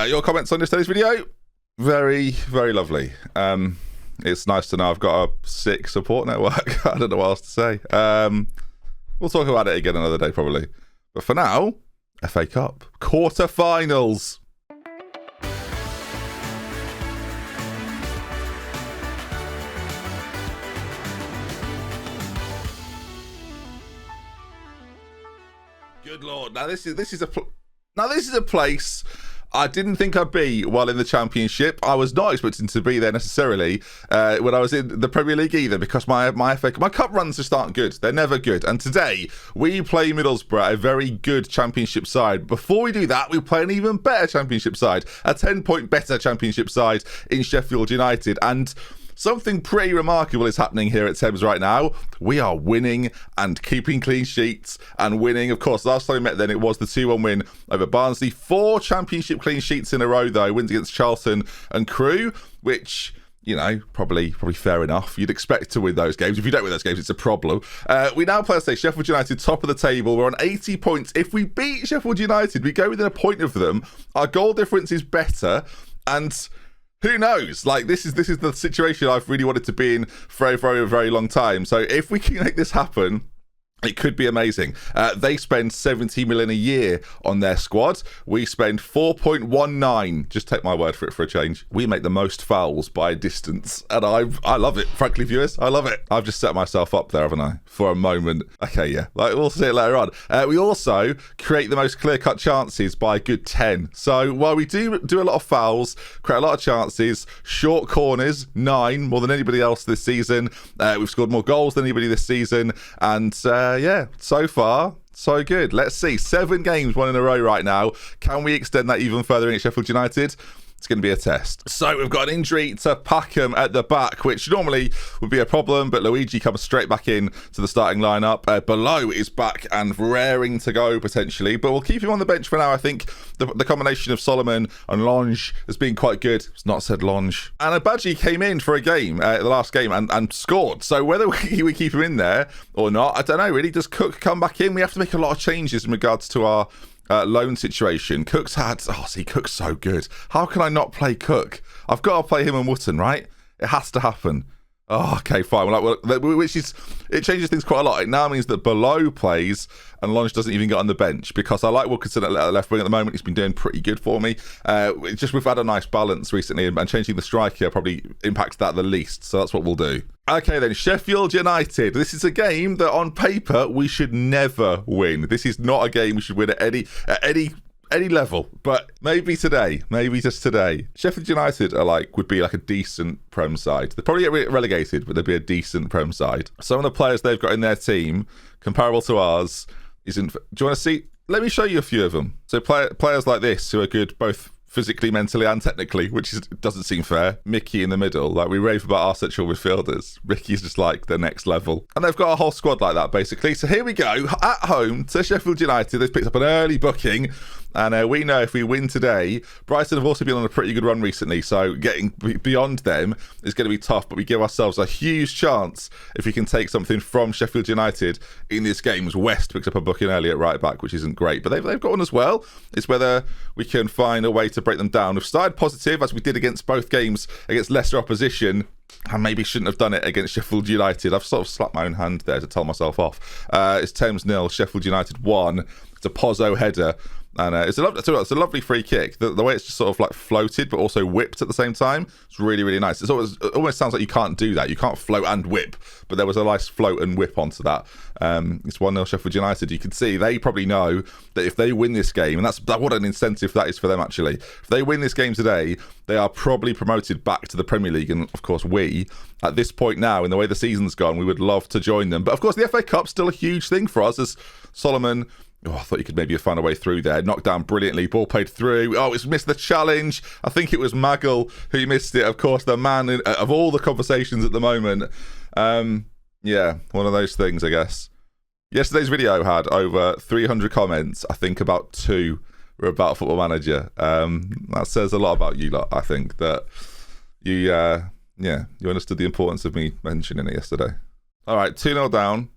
Your comments on today's video? Very, very lovely. It's nice to know I've got a sick support network. I don't know what else to say. We'll talk about it again another day, probably. But for now, FA Cup. Quarterfinals. Good Lord. Now this is a place I didn't think I'd be while in the Championship. I was not expecting to be there necessarily when I was in the Premier League either, because my cup runs just aren't good. They're never good. And today we play Middlesbrough, a very good Championship side. Before we do that, we play an even better Championship side, a 10-point better Championship side in Sheffield United. And something pretty remarkable is happening here at Thames right now. We are winning and keeping clean sheets and winning. Of course, last time we met then, it was the 2-1 win over Barnsley. 4 Championship clean sheets in a row, though. Wins against Charlton and Crewe, which, you know, probably fair enough. You'd expect to win those games. If you don't win those games, it's a problem. We now play, Sheffield United, top of the table. We're on 80 points. If we beat Sheffield United, we go within a point of them. Our goal difference is better, and who knows? Like, this is the situation I've really wanted to be in for a very, very long time. So if we can make this happen, it could be amazing. They spend 70 million a year on their squad. We spend 4.19. Just take my word for it for a change. We make the most fouls by a distance, and I love it. Frankly, viewers, I love it. I've just set myself up there, haven't I? For a moment. Okay, yeah. We'll see it later on. We also create the most clear-cut chances by a good 10. So while we do a lot of fouls, create a lot of chances, short corners, 9, more than anybody else this season. We've scored more goals than anybody this season, and yeah, so far, so good. Let's see. 7 games, 1 in a row right now. Can we extend that even further in Sheffield United? It's going to be a test. So we've got an injury to Packham at the back, which normally would be a problem, but Luigi comes straight back in to the starting lineup. Below is back and raring to go potentially, but we'll keep him on the bench for now. I think the combination of Solomon and Longe has been quite good. It's not said Longe. And Abaji came in for a game, the last game, and scored. So whether we keep him in there or not, I don't know really. Does Cook come back in? We have to make a lot of changes in regards to our loan situation. Cook's so good. How can I not play Cook? I've got to play him and Wootton, right? It has to happen. Oh, okay, fine. It changes things quite a lot. It now means that Below plays and Longe doesn't even get on the bench, because I like Wilkinson at left wing at the moment. He's been doing pretty good for me. We've had a nice balance recently, and changing the striker probably impacts that the least. So that's what we'll do. Okay then, Sheffield United. This is a game that on paper we should never win. This is not a game we should win at any level, but maybe today, maybe just today. Sheffield United would be like a decent Prem side. They'd probably get relegated, but they'd be a decent Prem side. Some of the players they've got in their team, comparable to ours, isn't. Do you want to see? Let me show you a few of them. So players like this who are good both physically, mentally, and technically, which doesn't seem fair. Mickey in the middle. Like, we rave about our central midfielders. Ricky's just like the next level. And they've got a whole squad like that, basically. So here we go. At home to Sheffield United. They've picked up an early booking. And we know if we win today, Brighton have also been on a pretty good run recently, so getting beyond them is going to be tough, but we give ourselves a huge chance if we can take something from Sheffield United in this game. As West picks up a booking early at right back, which isn't great, but they've got one as well. It's whether we can find a way to break them down. We've started positive, as we did against both games against lesser opposition. I maybe shouldn't have done it against Sheffield United. I've sort of slapped my own hand there to tell myself off. It's Thames 0, Sheffield United 1. It's a Pozzo header. And it's a lovely free kick. The way it's just sort of like floated, but also whipped at the same time. It's really, really nice. It almost sounds like you can't do that. You can't float and whip, but there was a nice float and whip onto that. It's 1-0 Sheffield United. You can see they probably know that if they win this game, and that's what an incentive that is for them actually. If they win this game today, they are probably promoted back to the Premier League. And of course, we, at this point now, in the way the season's gone, we would love to join them. But of course, the FA Cup's still a huge thing for us, as Solomon. Oh, I thought you could maybe find a way through there. Knocked down brilliantly. Ball played through. Oh, it's missed the challenge. I think it was Maggle who missed it. Of course, the man of all the conversations at the moment. Yeah, one of those things, I guess. Yesterday's video had over 300 comments. I think about 2 were about Football Manager. That says a lot about you lot, I think, that you understood the importance of me mentioning it yesterday. All right, 2-0 down.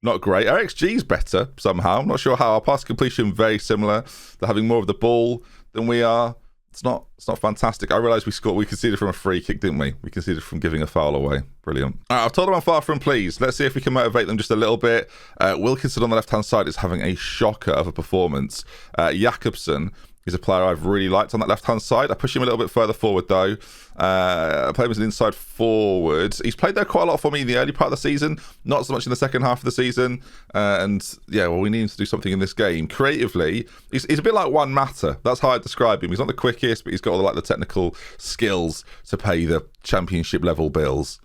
Not great. Our XG's better somehow. I'm not sure how. Our pass completion very similar. They're having more of the ball than we are. It's not fantastic. I realised we conceded from a free kick, didn't we? We conceded from giving a foul away. Brilliant. All right, I've told them I'm far from pleased. Let's see if we can motivate them just a little bit. Wilkinson on the left-hand side is having a shocker of a performance. Jakobsen is a player I've really liked on that left-hand side. I push him a little bit further forward, though. I play him as an inside forward. He's played there quite a lot for me in the early part of the season, not so much in the second half of the season. We need him to do something in this game. Creatively, he's a bit like Juan Mata. That's how I describe him. He's not the quickest, but he's got all the technical skills to pay the championship-level bills.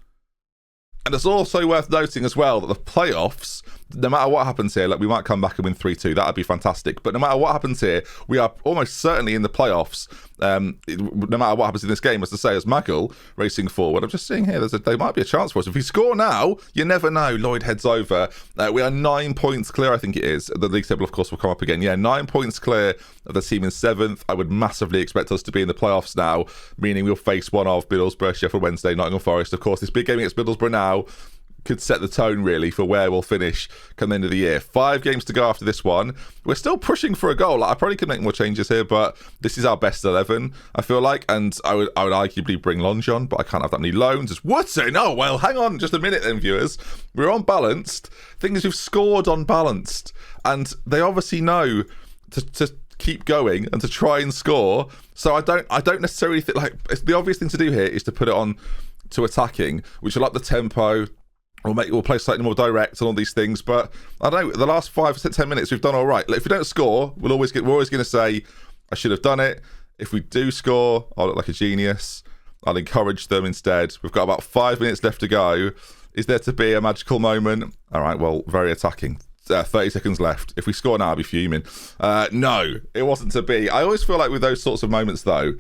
And it's also worth noting as well that the playoffs, no matter what happens here, we might come back and win 3-2. That'd be fantastic. But no matter what happens here, we are almost certainly in the playoffs. No matter what happens in this game, as I say, as Maggle racing forward, I'm just seeing here, there might be a chance for us. If we score now, you never know. Lloyd heads over. We are 9 points clear, I think it is. The league table, of course, will come up again. Yeah, 9 points clear of the team in 7th. I would massively expect us to be in the playoffs now, meaning we'll face one of Middlesbrough, Sheffield Wednesday, Nottingham Forest. Of course, this big game against Middlesbrough now could set the tone, really, for where we'll finish come the end of the year. 5 games to go after this one. We're still pushing for a goal. I probably could make more changes here, but this is our best 11, I feel like. And I would arguably bring Longe on, but I can't have that many loans. It's Woodson. Oh, well, hang on just a minute then, viewers. We're unbalanced. Thing is, we've scored unbalanced. And they obviously know to keep going and to try and score. So I don't necessarily think, the obvious thing to do here is to put it on to attacking, which will up the tempo. We'll play slightly more direct and all these things, but I don't know. The last 5 to 10 minutes, we've done all right. If we don't score, we're always going to say, "I should have done it." If we do score, I'll look like a genius. I'll encourage them instead. We've got about 5 minutes left to go. Is there to be a magical moment? All right, well, very attacking. 30 seconds left. If we score now, I'll be fuming. No, it wasn't to be. I always feel like with those sorts of moments, though,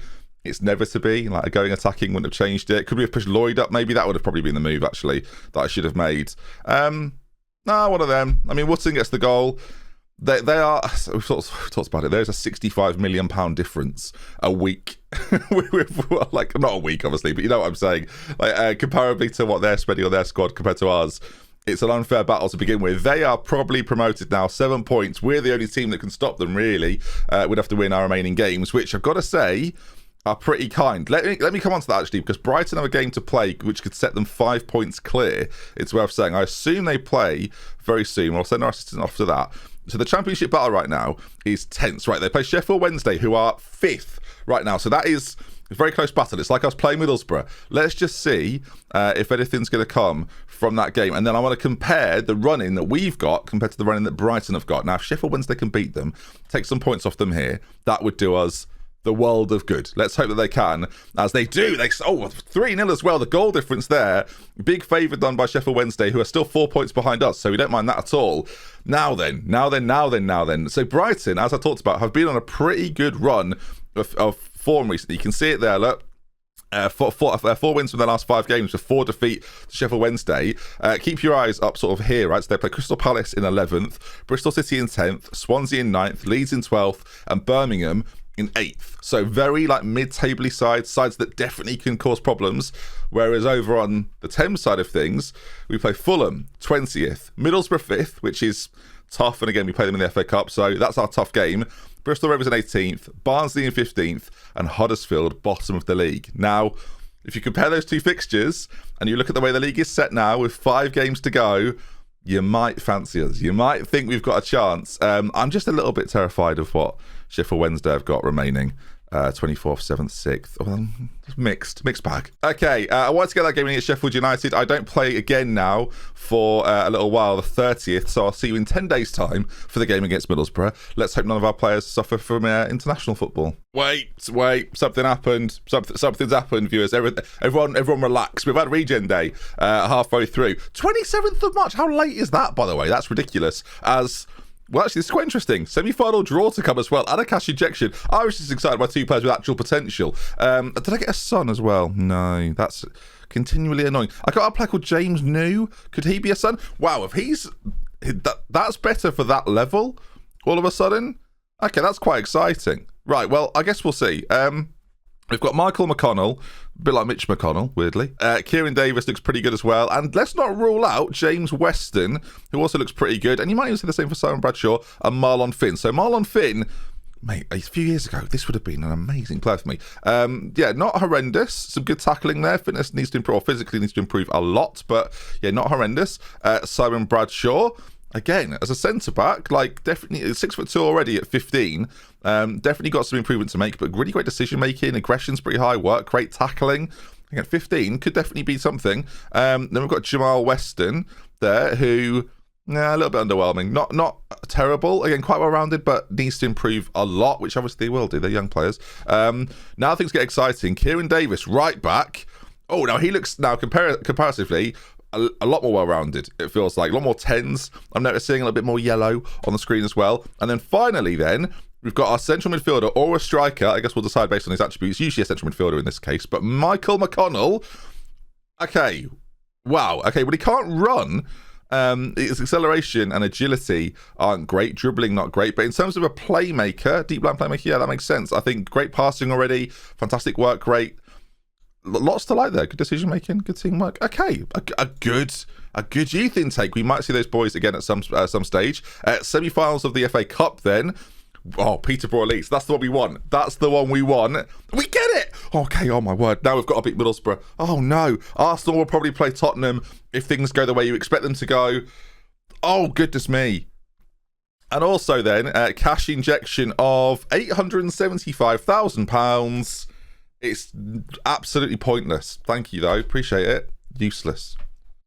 it's never to be. Going attacking wouldn't have changed it. Could we have pushed Lloyd up? Maybe that would have probably been the move, actually, that I should have made. One of them. I mean, Woodson gets the goal. They are, we've talked about it, there's a £65 million difference a week. Not a week, obviously, but you know what I'm saying. Comparably to what they're spending on their squad compared to ours. It's an unfair battle to begin with. They are probably promoted now, 7 points. We're the only team that can stop them, really. We'd have to win our remaining games, which I've got to say are pretty kind. Let me come on to that, actually, because Brighton have a game to play which could set them 5 points clear. It's worth saying. I assume they play very soon. We'll send our assistant off to that. So the championship battle right now is tense. Right, they play Sheffield Wednesday, who are 5th right now. So that is a very close battle. It's like us playing Middlesbrough. Let's just see if anything's going to come from that game. And then I want to compare the run-in that we've got compared to the run-in that Brighton have got. Now, if Sheffield Wednesday can beat them, take some points off them here, that would do us the world of good. Let's hope that they can, as they do. 3-0 as well. The goal difference there. Big favour done by Sheffield Wednesday, who are still 4 points behind us, so we don't mind that at all. Now then. So Brighton, as I talked about, have been on a pretty good run of form recently. You can see it there, look. 4 wins from their last 5 games with 4 defeat to Sheffield Wednesday. Keep your eyes up sort of here, right? So they play Crystal Palace in 11th, Bristol City in 10th, Swansea in 9th, Leeds in 12th, and Birmingham in 8th. So very mid-table sides that definitely can cause problems. Whereas over on the Thames side of things, we play Fulham 20th, Middlesbrough 5th, which is tough. And again, we play them in the FA Cup, so that's our tough game. Bristol Rovers in 18th, Barnsley in 15th, and Huddersfield bottom of the league. Now, if you compare those two fixtures and you look at the way the league is set now with 5 games to go, you might fancy us. You might think we've got a chance. I'm just a little bit terrified of what Sheffield Wednesday have got remaining. 24th, 7th, 6th. Well, mixed bag. Okay, I wanted to get that game against Sheffield United. I don't play again now for a little while, the 30th, so I'll see you in 10 days' time for the game against Middlesbrough. Let's hope none of our players suffer from international football. Wait, something happened. Something's happened, viewers. Everyone relax. We've had Regen Day halfway through. 27th of March, how late is that, by the way? That's ridiculous. Well, actually, this is quite interesting. Semi-final draw to come as well, and a cash injection. I was just excited by 2 players with actual potential. Did I get a son as well? No, that's continually annoying. I got a player called James New. Could he be a son? Wow, if that's better for that level, all of a sudden. Okay, that's quite exciting. Right, well, I guess we'll see. We've got Michael McConnell, a bit like Mitch McConnell, weirdly. Kieran Davis looks pretty good as well. And let's not rule out James Weston, who also looks pretty good. And you might even say the same for Simon Bradshaw and Marlon Finn. So Marlon Finn Mate, a few years ago, this would have been an amazing player for me. Yeah, not horrendous. Some good tackling there. Fitness needs to improve, or physically needs to improve a lot, but yeah, not horrendous. Simon Bradshaw, again, as a centre-back, like definitely 6'2" already at 15. Definitely got some improvement to make, but really great decision-making. Aggression's pretty high, work rate, tackling. I think at 15 could definitely be something. Then we've got Jamal Weston there, who... yeah, a little bit underwhelming. Not terrible. Again, quite well-rounded, but needs to improve a lot, which obviously they will do. They're young players. Now things get exciting. Kieran Davis, right back. Oh, now he looks, now comparatively, a lot more well-rounded, it feels like. A lot more 10s. I'm noticing a little bit more yellow on the screen as well. And then finally then, we've got our central midfielder or a striker. I guess we'll decide based on his attributes. Usually a central midfielder in this case. But Michael McConnell. Okay. Wow. Okay, but he can't run. His acceleration and agility aren't great. Dribbling, not great. But in terms of a playmaker, deep line playmaker, yeah, that makes sense. I think great passing already. Fantastic work rate. Lots to like there. Good decision making. Good teamwork. Okay, a good youth intake. We might see those boys again at some stage. Semi-finals of the FA Cup then. Oh, Peterborough Leeds. That's the one we want. That's the one we want. We get it! Okay, oh my word. Now we've got to beat Middlesbrough. Oh no. Arsenal will probably play Tottenham if things go the way you expect them to go. Oh, goodness me. And also then, cash injection of £875,000. It's absolutely pointless. Thank you, though. Appreciate it. Useless.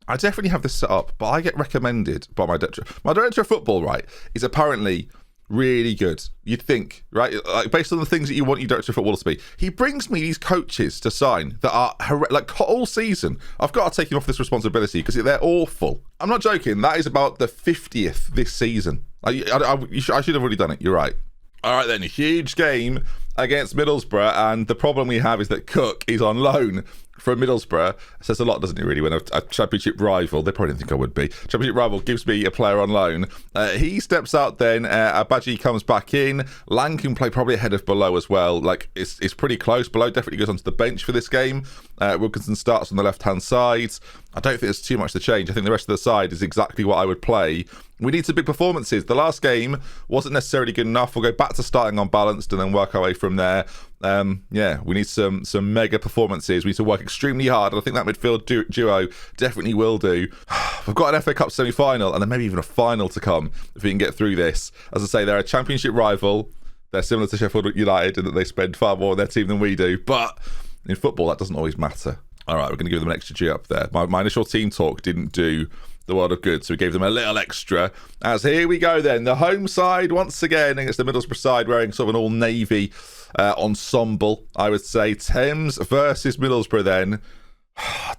I definitely have this set up, but I get recommended by my director. My director of football, right, is apparently really good. You'd think, right? Like, based on the things that you want your director of football to be. He brings me these coaches to sign that are like all season. I've got to take him off this responsibility because they're awful. I'm not joking. That is about the 50th this season. I should have already done it. You're right. All right then, a huge game against Middlesbrough, and the problem we have is that Cook is on loan from Middlesbrough. It says a lot, doesn't it, really, when a championship rival, they probably didn't think I would be, championship rival gives me a player on loan. He steps out then, Abaji comes back in, Lang can play probably ahead of Below as well, like it's pretty close. Below definitely goes onto the bench for this game. Wilkinson starts on the left-hand side. I don't think there's too much to change. I think the rest of the side is exactly what I would play. We need some big performances. The last game wasn't necessarily good enough. We'll go back to starting unbalanced and then work our way from there. Yeah, we need some mega performances. We need to work extremely hard, and I think that midfield duo definitely will do. We've got an FA Cup semi-final and then maybe even a final to come if we can get through this. As I say, they're a championship rival. They're similar to Sheffield United in that they spend far more on their team than we do, but in football that doesn't always matter. All right, we're going to give them an extra G up there. My initial team talk didn't do the world of good, so we gave them a little extra. As here we go then, the home side once again against the Middlesbrough side, wearing sort of an all-navy ensemble, I would say. Thames versus Middlesbrough then.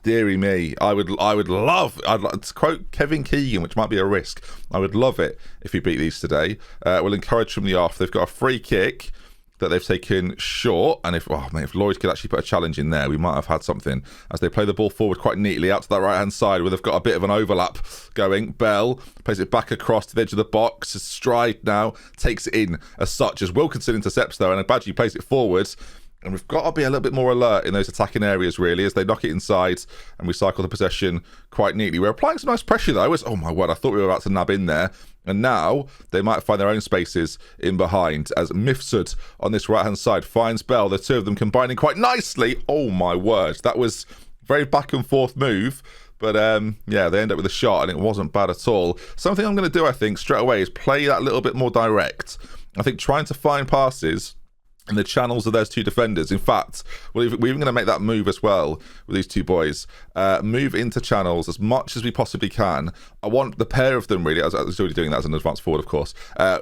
Deary me, I'd like to quote Kevin Keegan, which might be a risk. I would love it if we beat these today. We'll encourage from the off. They've got a free kick that they've taken short, and if Lloyd could actually put a challenge in there, we might have had something, as they play the ball forward quite neatly out to that right hand side where they've got a bit of an overlap going. Bell plays it back across to the edge of the box. Stride now takes it in as such, as Wilkinson intercepts though, and Abaji plays it forwards. And we've got to be a little bit more alert in those attacking areas, really, as they knock it inside and we cycle the possession quite neatly. We're applying some nice pressure, though. Oh, my word, I thought we were about to nab in there. And now they might find their own spaces in behind, as Mifsud on this right-hand side finds Bell. The two of them combining quite nicely. Oh, my word. That was a very back-and-forth move. But, yeah, they end up with a shot, and it wasn't bad at all. Something I'm going to do, I think, straight away is play that a little bit more direct. I think trying to find passes in the channels of those two defenders. In fact, we're even going to make that move as well with these two boys. Move into channels as much as we possibly can. I want the pair of them, really. I was already doing that as an advance forward, of course.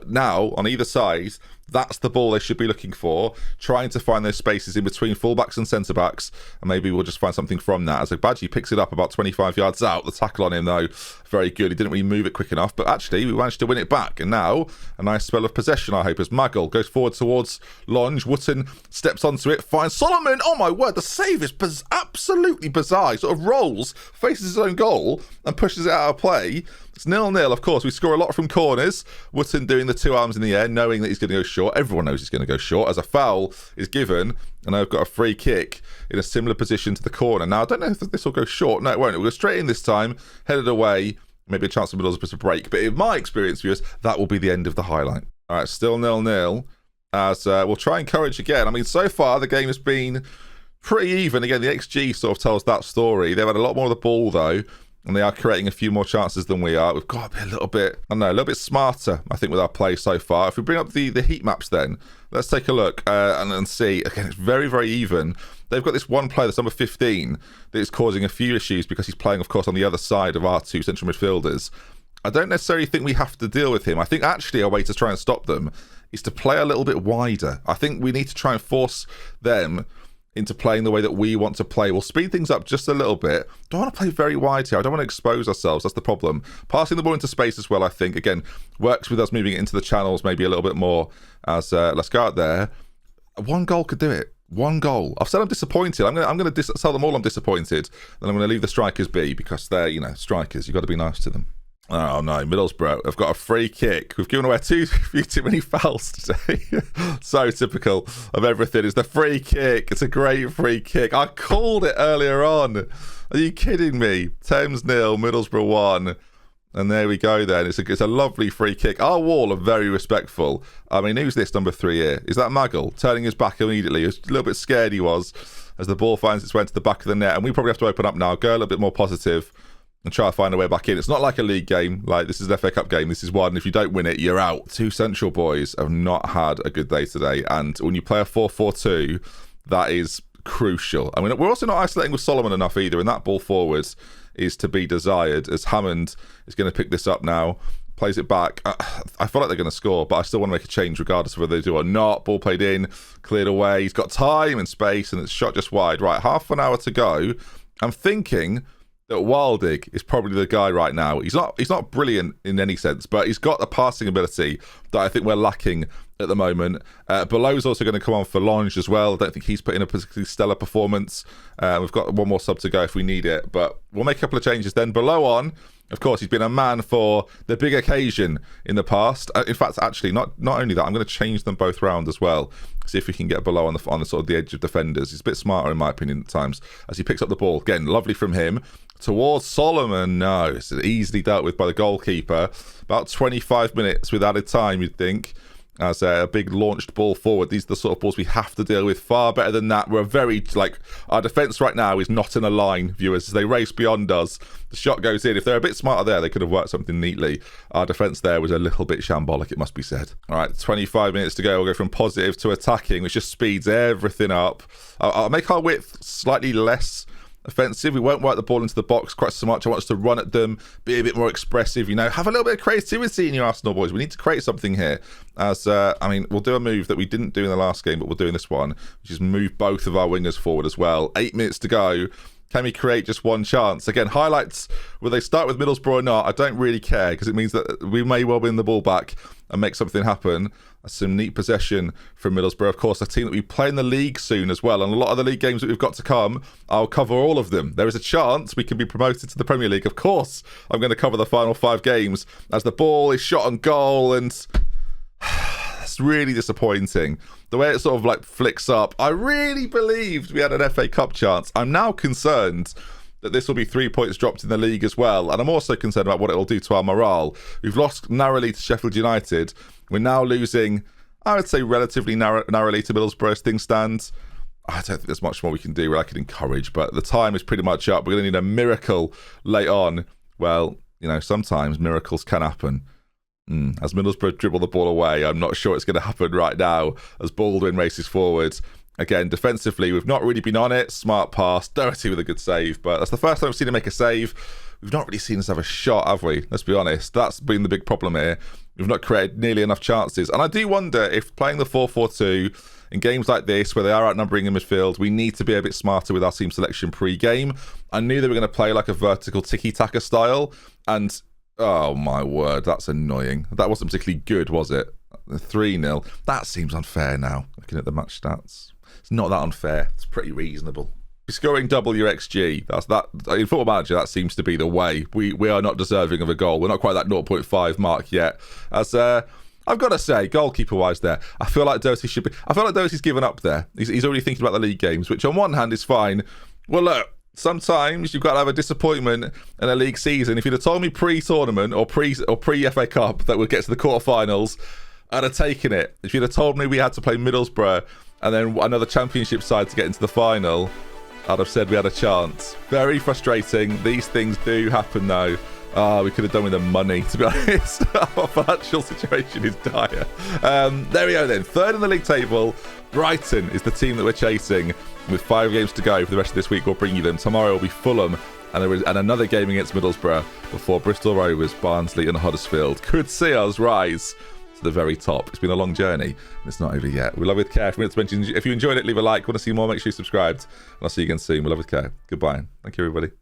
Now, on either side, that's the ball they should be looking for, trying to find those spaces in between fullbacks and centre-backs, and maybe we'll just find something from that. As Abaji picks it up about 25 yards out. The tackle on him, though, very good. He didn't really move it quick enough, but actually we managed to win it back. And now, a nice spell of possession, I hope, as Maggle goes forward towards Longe. Wootton steps onto it, finds Solomon. Oh, my word, the save is absolutely bizarre. He sort of rolls, faces his own goal, and pushes it out of play. It's 0-0, of course. We score a lot from corners. Wootton doing the two arms in the air, knowing that he's going to go short. Everyone knows he's going to go short, as a foul is given, and I've got a free kick in a similar position to the corner. Now, I don't know if this will go short. No, it won't. It will go straight in this time, headed away. Maybe a chance for Middlesbrough to break. But in my experience, viewers, that will be the end of the highlight. All right, still 0-0. as we'll try encourage again. I mean, so far the game has been pretty even. Again, the XG sort of tells that story. They've had a lot more of the ball, though, and they are creating a few more chances than we are. We've got to be a little bit, I don't know, a little bit smarter, I think, with our play so far. If we bring up the heat maps then, let's take a look and see. Again, it's very, very even. They've got this one player that's number 15 that is causing a few issues because he's playing, of course, on the other side of our two central midfielders. I don't necessarily think we have to deal with him. I think actually a way to try and stop them is to play a little bit wider. I think we need to try and force them into playing the way that we want to play. We'll speed things up just a little bit. Don't want to play very wide here. I don't want to expose ourselves. That's the problem. Passing the ball into space as well, I think, again, works with us moving it into the channels maybe a little bit more. As let's go out there. One goal could do it. One goal. I've said I'm disappointed. I'm going to tell them all I'm disappointed. Then I'm going to leave the strikers be because they're, strikers. You've got to be nice to them. Oh no, Middlesbrough have got a free kick. We've given away too many fouls today. So typical of everything. It's the free kick. It's a great free kick. I called it earlier on. Are you kidding me? Thames 0, Middlesbrough 1. And there we go then. It's a lovely free kick. Our wall are very respectful. I mean, who's this number 3 here? Is that Maggle? Turning his back immediately. He was a little bit scared he was as the ball finds its way into the back of the net. And we probably have to open up now, go a little bit more positive and try to find a way back in. It's not like a league game. Like, this is an FA Cup game. This is one. If you don't win it, you're out. Two central boys have not had a good day today. And when you play a 4-4-2, that is crucial. I mean, we're also not isolating with Solomon enough either. And that ball forwards is to be desired, as Hammond is going to pick this up now. Plays it back. I feel like they're going to score, but I still want to make a change regardless of whether they do or not. Ball played in, cleared away. He's got time and space, and it's shot just wide. Right, half an hour to go. I'm thinking that Wildig is probably the guy right now. He's not brilliant in any sense, but he's got the passing ability that I think we're lacking at the moment. Below's also going to come on for Lange as well. I don't think he's put in a particularly stellar performance. We've got one more sub to go if we need it, but we'll make a couple of changes then. Below on, of course, he's been a man for the big occasion in the past. In fact, actually, not only that, I'm going to change them both round as well. See if we can get Below on the sort of the edge of defenders. He's a bit smarter, in my opinion, at times, as he picks up the ball. Again, lovely from him. Towards Solomon, no, it's easily dealt with by the goalkeeper. About 25 minutes with added time, you'd think, as a big launched ball forward. These are the sort of balls we have to deal with. Far better than that. We're our defence right now is not in a line, viewers. As they race beyond us, the shot goes in. If they're a bit smarter there, they could have worked something neatly. Our defence there was a little bit shambolic, it must be said. All right, 25 minutes to go. We'll go from positive to attacking, which just speeds everything up. I'll make our width slightly less offensive. We won't work the ball into the box quite so much. I want us to run at them, be a bit more expressive, have a little bit of creativity in your Arsenal boys. We need to create something here. As we'll do a move that we didn't do in the last game, but we'll do in this one, which is move both of our wingers forward as well. 8 minutes to go. Can we create just one chance? Again, highlights, will they start with Middlesbrough or not? I don't really care, because it means that we may well win the ball back and make something happen. Some neat possession from Middlesbrough. Of course, a team that we play in the league soon as well. And a lot of the league games that we've got to come, I'll cover all of them. There is a chance we can be promoted to the Premier League. Of course, I'm going to cover the final 5 games as the ball is shot on goal, and it's really disappointing. The way it sort of flicks up. I really believed we had an FA Cup chance. I'm now concerned that this will be 3 points dropped in the league as well. And I'm also concerned about what it will do to our morale. We've lost narrowly to Sheffield United. We're now losing, I would say, relatively narrowly to Middlesbrough as things stand. I don't think there's much more we can do where I can encourage, but the time is pretty much up. We're going to need a miracle late on. Well, sometimes miracles can happen. As Middlesbrough dribble the ball away, I'm not sure it's going to happen right now as Baldwin races forward. Again, defensively, we've not really been on it. Smart pass, Doherty with a good save, but that's the first time we've seen him make a save. We've not really seen us have a shot, have we? Let's be honest. That's been the big problem here. We've not created nearly enough chances. And I do wonder if playing the 4-4-2 in games like this, where they are outnumbering in midfield, we need to be a bit smarter with our team selection pre-game. I knew they were going to play like a vertical tiki-taka style, and oh my word, that's annoying. That wasn't particularly good, was it? 3-0. That seems unfair now, looking at the match stats. It's not that unfair. It's pretty reasonable. Scoring double your XG. In Football Manager, that seems to be the way. We are not deserving of a goal. We're not quite that 0.5 mark yet. As I've got to say, goalkeeper-wise there, I feel like Doherty's given up there. He's already thinking about the league games, which on one hand is fine. Well, look, sometimes you've got to have a disappointment in a league season. If you'd have told me pre-tournament or pre-FA Cup that we'd get to the quarterfinals, I'd have taken it. If you'd have told me we had to play Middlesbrough and then another championship side to get into the final, I'd have said we had a chance. Very frustrating. These things do happen though. We could have done with the money, to be honest. Our financial situation is dire. There we go then. Third in the league table. Brighton is the team that we're chasing. With 5 games to go for the rest of this week, we'll bring you them. Tomorrow will be Fulham and another game against Middlesbrough before Bristol Rovers, Barnsley and Huddersfield could see us rise to the very top. It's been a long journey and it's not over yet. We love with care. If you enjoyed it, leave a like. Want to see more, make sure you subscribed. And I'll see you again soon. We love with care. Goodbye. Thank you, everybody.